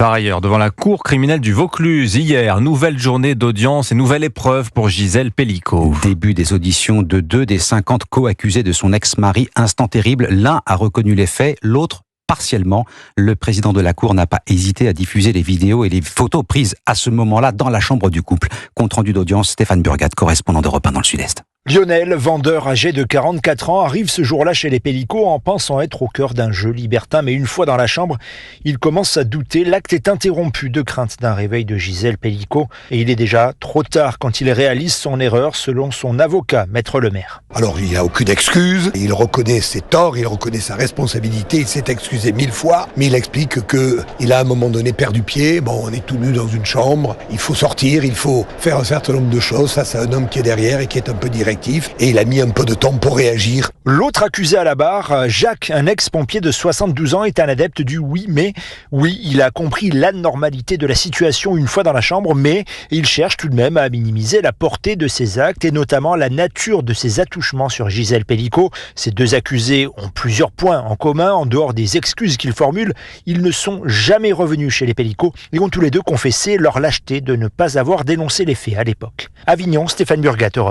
Par ailleurs, devant la cour criminelle du Vaucluse, hier, nouvelle journée d'audience et nouvelle épreuve pour Gisèle Pelicot. Début des auditions de 2 des 50 co-accusés de son ex-mari. Instant terrible, l'un a reconnu les faits, l'autre partiellement. Le président de la Cour n'a pas hésité à diffuser les vidéos et les photos prises à ce moment-là dans la chambre du couple. Compte rendu d'audience, Stéphane Burgat, correspondant d'Europe 1 dans le Sud-Est. Lionel, vendeur âgé de 44 ans, arrive ce jour-là chez les Pélicots en pensant être au cœur d'un jeu libertin. Mais une fois dans la chambre, il commence à douter. L'acte est interrompu de crainte d'un réveil de Gisèle Pelicot. Et il est déjà trop tard quand il réalise son erreur, selon son avocat, Maître Lemaire. Alors il n'y a aucune excuse, il reconnaît ses torts, il reconnaît sa responsabilité, il s'est excusé 1000 fois, mais il explique qu'il a à un moment donné perdu pied. Bon, on est tout nu dans une chambre, il faut sortir, il faut faire un certain nombre de choses face à un homme qui est derrière et qui est un peu directif. Et il a mis un peu de temps pour réagir. L'autre accusé à la barre, Jacques, un ex-pompier de 72 ans, est un adepte du oui, mais. Oui, il a compris l'anormalité de la situation une fois dans la chambre, mais il cherche tout de même à minimiser la portée de ses actes et notamment la nature de ses attouchements sur Gisèle Pelicot. Ces deux accusés ont plusieurs points en commun. En dehors des excuses qu'ils formulent, ils ne sont jamais revenus chez les Pélicots et ont tous les deux confessé leur lâcheté de ne pas avoir dénoncé les faits à l'époque. Avignon, Stéphane Burgat, Europe.